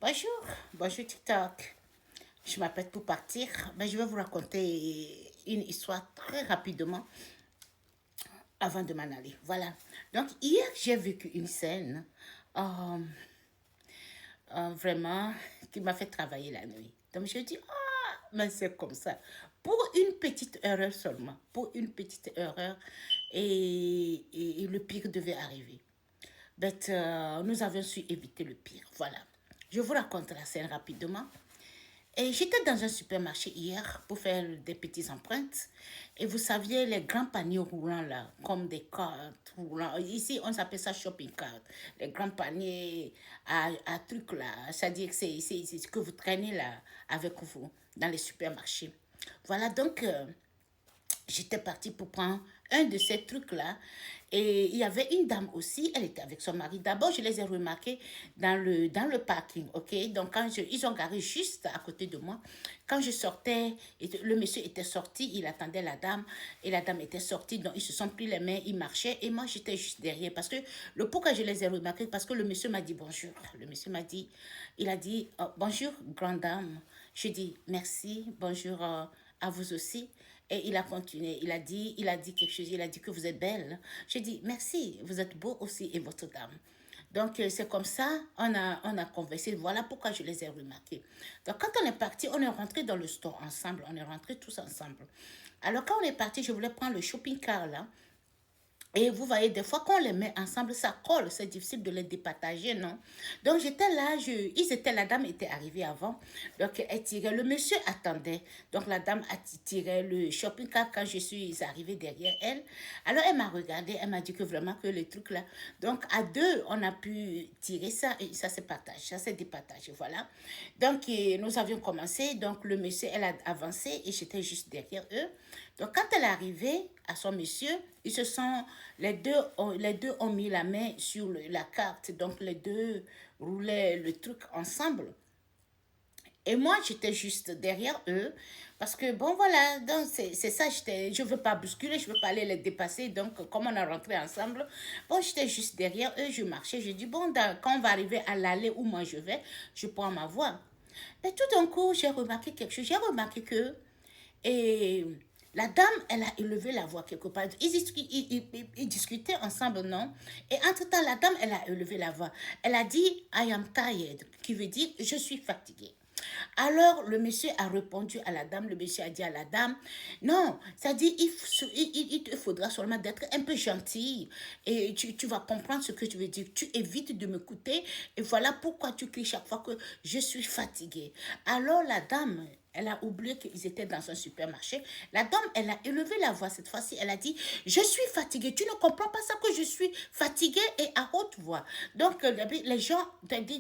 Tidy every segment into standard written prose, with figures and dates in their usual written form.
Bonjour, bonjour TikTok. Je m'appelle pour partir, mais je vais vous raconter une histoire très rapidement avant de m'en aller. Voilà. Donc hier, j'ai vécu une scène euh, vraiment qui m'a fait travailler la nuit. Donc je dis, ah, mais c'est comme ça. Pour une petite erreur seulement, pour une petite erreur, et le pire devait arriver. Nous avions su éviter le pire. Voilà. Je vous raconte la scène rapidement. Et j'étais dans un supermarché hier pour faire des petites empreintes. Et vous saviez, les grands paniers roulants là, comme des cartes roulants. Ici, on s'appelle ça shopping cart. Les grands paniers à trucs là. C'est-à-dire que c'est ce que vous traînez là avec vous dans les supermarchés. Voilà, donc j'étais partie pour prendre un de ces trucs-là. Et il y avait une dame aussi, elle était avec son mari. D'abord, je les ai remarqués dans le parking, ok? Donc, ils ont garé juste à côté de moi. Quand je sortais, le monsieur était sorti, il attendait la dame, et la dame était sortie, donc ils se sont pris les mains, ils marchaient, et moi, j'étais juste derrière. Parce que, pourquoi je les ai remarqués? Parce que le monsieur m'a dit bonjour. Le monsieur m'a dit, il a dit, oh, bonjour, grande dame. Je dis, merci, bonjour à vous aussi. Et il a continué, il a dit quelque chose, il a dit que vous êtes belle. J'ai dit, merci, vous êtes beau aussi et votre dame. Donc, c'est comme ça, on a conversé. Voilà pourquoi je les ai remarqués. Donc, quand on est parti, on est rentré dans le store ensemble. On est rentrés tous ensemble. Alors, quand on est parti, je voulais prendre le shopping car là. Et vous voyez, des fois, quand on les met ensemble, ça colle. C'est difficile de les départager, non? Donc, j'étais là, la dame était arrivée avant. Donc, elle tirait. Le monsieur attendait. Donc, la dame a tiré le shopping cart quand je suis arrivée derrière elle. Alors, elle m'a regardé. Elle m'a dit que vraiment que les trucs là. Donc, à deux, on a pu tirer ça et ça s'est partagé. Ça s'est départagé. Voilà. Donc, nous avions commencé. Donc, le monsieur, elle a avancé et j'étais juste derrière eux. Donc, quand elle est arrivée à son monsieur, ils se sont, les deux ont mis la main sur la carte. Donc, les deux roulaient le truc ensemble. Et moi, j'étais juste derrière eux. Parce que, bon, voilà, donc c'est ça, je ne veux pas bousculer, je ne veux pas aller les dépasser. Donc, comme on a rentré ensemble, bon, j'étais juste derrière eux, je marchais. Je dis, bon, quand on va arriver à l'allée où moi je vais, je prends ma voie. Mais tout d'un coup, j'ai remarqué quelque chose. J'ai remarqué que et la dame, elle a élevé la voix quelque part. Ils discutaient ensemble, non? Et entre-temps, la dame, elle a élevé la voix. Elle a dit, I am tired, qui veut dire, je suis fatiguée. Alors, le monsieur a répondu à la dame, le monsieur a dit à la dame, non, ça dit, il te faudra seulement d'être un peu gentil et tu vas comprendre ce que tu veux dire. Tu évites de m'écouter et voilà pourquoi tu cries chaque fois que je suis fatiguée. Alors, la dame, elle a oublié qu'ils étaient dans un supermarché. La dame, elle a élevé la voix cette fois-ci. Elle a dit, je suis fatiguée. Tu ne comprends pas ça que je suis fatiguée et à haute voix. Donc, les gens,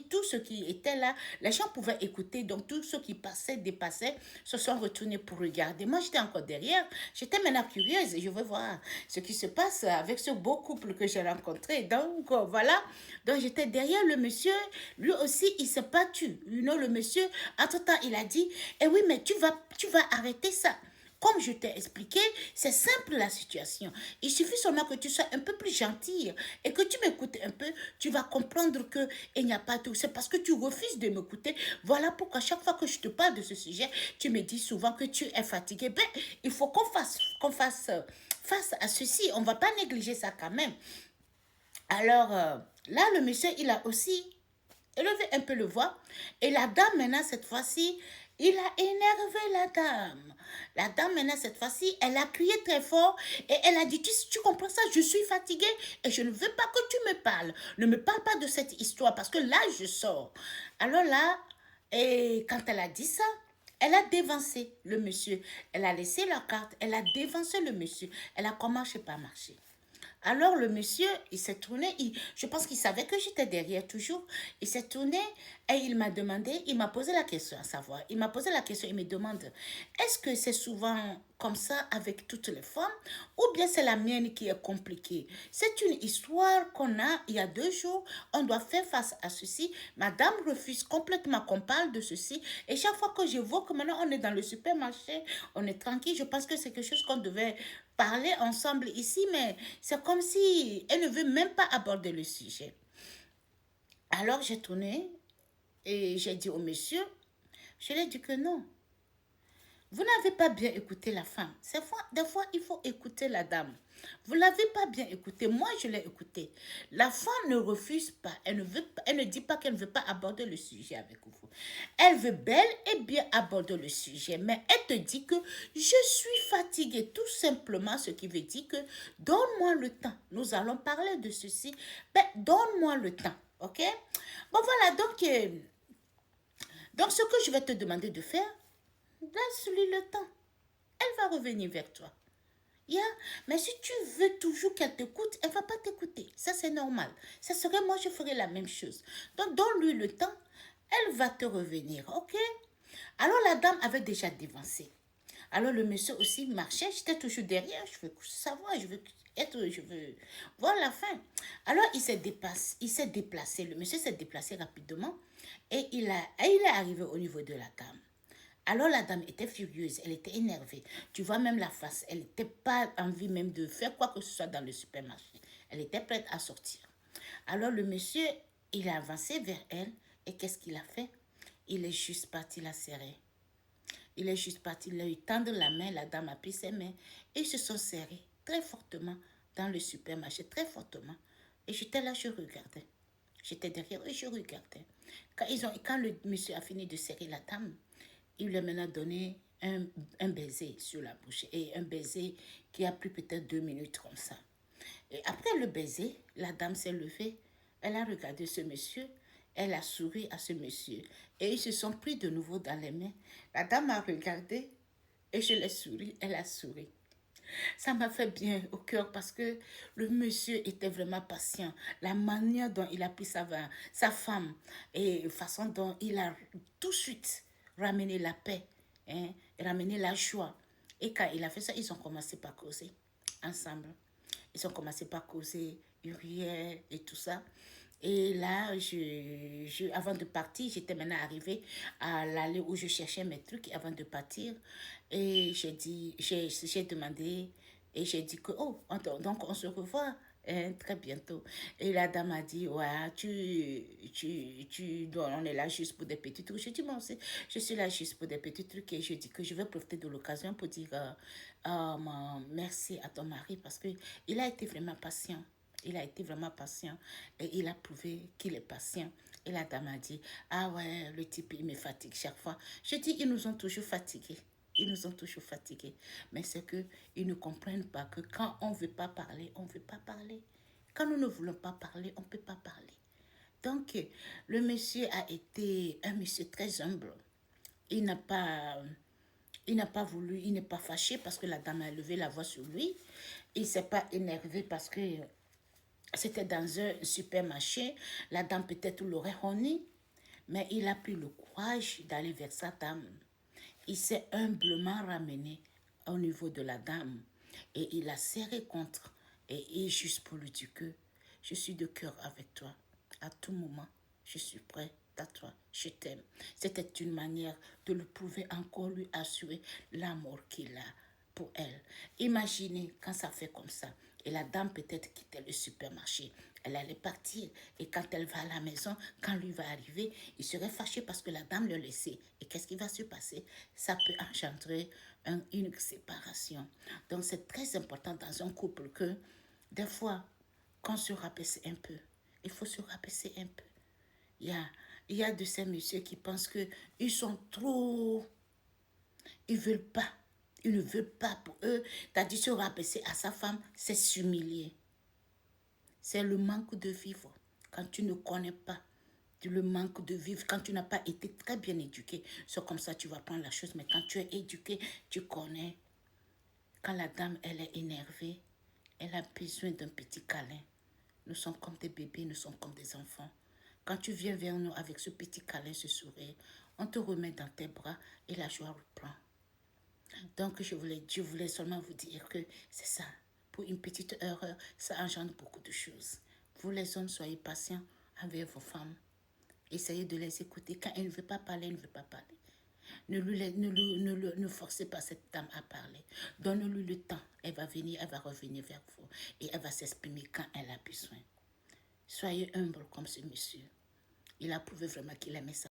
tous ceux qui étaient là, les gens pouvaient écouter. Donc, tous ceux qui passaient, dépassaient, se sont retournés pour regarder. Moi, j'étais encore derrière. J'étais maintenant curieuse et je veux voir ce qui se passe avec ce beau couple que j'ai rencontré. Donc, voilà. Donc, j'étais derrière le monsieur. Lui aussi, il s'est battu. Le monsieur, entre-temps, il a dit, eh oui, mais tu vas arrêter ça. Comme je t'ai expliqué, c'est simple la situation. Il suffit seulement que tu sois un peu plus gentille et que tu m'écoutes un peu. Tu vas comprendre que il n'y a pas tout. C'est parce que tu refuses de m'écouter. Voilà pourquoi chaque fois que je te parle de ce sujet, tu me dis souvent que tu es fatigué. Ben, il faut qu'on fasse face à ceci. On ne va pas négliger ça quand même. Alors, là, le monsieur, il a aussi élevé un peu le voix. Et la dame, maintenant, cette fois-ci, il a énervé la dame. La dame, maintenant, cette fois-ci, elle a crié très fort et elle a dit, tu comprends ça, je suis fatiguée et je ne veux pas que tu me parles. Ne me parle pas de cette histoire parce que là, je sors. Alors là, et quand elle a dit ça, elle a dévancé le monsieur. Elle a laissé la carte, elle a dévancé le monsieur. Elle a commencé par marcher. Alors le monsieur, il s'est tourné, je pense qu'il savait que j'étais derrière toujours. Il s'est tourné et il m'a demandé, il m'a posé la question à savoir. Il m'a posé la question, il me demande, est-ce que c'est souvent comme ça avec toutes les femmes ou bien c'est la mienne qui est compliquée? C'est une histoire qu'on a il y a 2 jours. On doit faire face à ceci. Madame refuse complètement qu'on parle de ceci. Et chaque fois que je vois que maintenant on est dans le supermarché, on est tranquille, je pense que c'est quelque chose qu'on devait parler ensemble ici, mais c'est comme si elle ne veut même pas aborder le sujet. Alors j'ai tourné Et j'ai dit au monsieur, je lui ai dit que non. Vous n'avez pas bien écouté la femme. Des fois, il faut écouter la dame. Vous ne l'avez pas bien écouté. Moi, je l'ai écouté. La femme ne refuse pas. Elle ne dit pas qu'elle ne veut pas aborder le sujet avec vous. Elle veut bel et bien aborder le sujet. Mais elle te dit que je suis fatiguée. Tout simplement, ce qui veut dire que donne-moi le temps. Nous allons parler de ceci. Ben, donne-moi le temps. OK? Bon, voilà. Donc, ce que je vais te demander de faire, laisse-lui le temps. Elle va revenir vers toi. Yeah? Mais si tu veux toujours qu'elle t'écoute, elle ne va pas t'écouter. Ça, c'est normal. Ça serait moi, je ferais la même chose. Donc, donne-lui le temps. Elle va te revenir. OK? Alors, la dame avait déjà dévancé. Alors, le monsieur aussi marchait. J'étais toujours derrière. Je veux savoir. Je veux voir la fin. Alors, il s'est déplacé. Le monsieur s'est déplacé rapidement. Et il est arrivé au niveau de la dame. Alors la dame était furieuse, elle était énervée. Tu vois même la face, elle n'était pas envie même de faire quoi que ce soit dans le supermarché. Elle était prête à sortir. Alors le monsieur, il a avancé vers elle et qu'est-ce qu'il a fait? Il est juste parti la serrer. Il est juste parti lui tendre la main, la dame a pris ses mains et ils se sont serrés très fortement dans le supermarché, très fortement. Et j'étais là, je regardais. J'étais derrière eux et je regardais. Quand le monsieur a fini de serrer la dame, il lui a maintenant donné un baiser sur la bouche et un baiser qui a pris peut-être 2 minutes comme ça. Et après le baiser, la dame s'est levée, elle a regardé ce monsieur, elle a souri à ce monsieur et ils se sont pris de nouveau dans les mains. La dame a regardé et je l'ai souri, elle a souri. Ça m'a fait bien au cœur parce que le monsieur était vraiment patient. La manière dont il a pris sa femme et la façon dont il a tout de suite ramené la paix, hein, ramené la joie. Et quand il a fait ça, ils ont commencé par causer ensemble. Ils ont commencé par causer, Uriel et tout ça. Et là, avant de partir, j'étais maintenant arrivée à l'allée où je cherchais mes trucs avant de partir. Et j'ai demandé, et j'ai dit que, oh, donc on se revoit très bientôt. Et la dame a dit, ouais, on est là juste pour des petits trucs. Je dis, bon, je suis là juste pour des petits trucs. Et je dis que je vais profiter de l'occasion pour dire merci à ton mari parce qu'il a été vraiment patient. Il a été vraiment patient et il a prouvé qu'il est patient. Et la dame a dit, ah ouais, le type, il me fatigue chaque fois. Je dis, ils nous ont toujours fatigués. Ils nous ont toujours fatigués. Mais c'est qu'ils ne comprennent pas que quand on ne veut pas parler, on ne veut pas parler. Quand nous ne voulons pas parler, on ne peut pas parler. Donc, le monsieur a été un monsieur très humble. Il n'a pas voulu, il n'est pas fâché parce que la dame a levé la voix sur lui. Il ne s'est pas énervé parce que c'était dans un supermarché. La dame peut-être l'aurait honné, mais il a pris le courage d'aller vers sa dame. Il s'est humblement ramené au niveau de la dame et il a serré contre et juste pour lui dire que je suis de cœur avec toi. À tout moment, je suis prêt à toi. Je t'aime. C'était une manière de le prouver encore, lui assurer l'amour qu'il a pour elle. Imaginez quand ça fait comme ça. Et la dame peut-être quittait le supermarché. Elle allait partir. Et quand elle va à la maison, quand lui va arriver, il serait fâché parce que la dame le laissait. Et qu'est-ce qui va se passer? Ça peut engendrer une séparation. Donc c'est très important dans un couple que des fois, qu'on se rabaisse un peu. Il faut se rabaisser un peu. Il y a de ces messieurs qui pensent qu'ils sont trop... Ils veulent pas. Ils ne veulent pas pour eux. T'as dit se rabaisser à sa femme, c'est s'humilier. C'est le manque de vivre. Quand tu ne connais pas le manque de vivre, quand tu n'as pas été très bien éduqué, c'est comme ça tu vas prendre la chose. Mais quand tu es éduqué, tu connais. Quand la dame, elle est énervée, elle a besoin d'un petit câlin. Nous sommes comme des bébés, nous sommes comme des enfants. Quand tu viens vers nous avec ce petit câlin, ce sourire, on te remet dans tes bras et la joie reprend. Donc, je voulais seulement vous dire que c'est ça. Pour une petite erreur, ça engendre beaucoup de choses. Vous les hommes, soyez patients avec vos femmes. Essayez de les écouter. Quand elle ne veut pas parler, elle ne veut pas parler. Ne forcez pas cette dame à parler. Donnez-lui le temps. Elle va venir, elle va revenir vers vous. Et elle va s'exprimer quand elle a besoin. Soyez humble comme ce monsieur. Il a prouvé vraiment qu'il aimait sa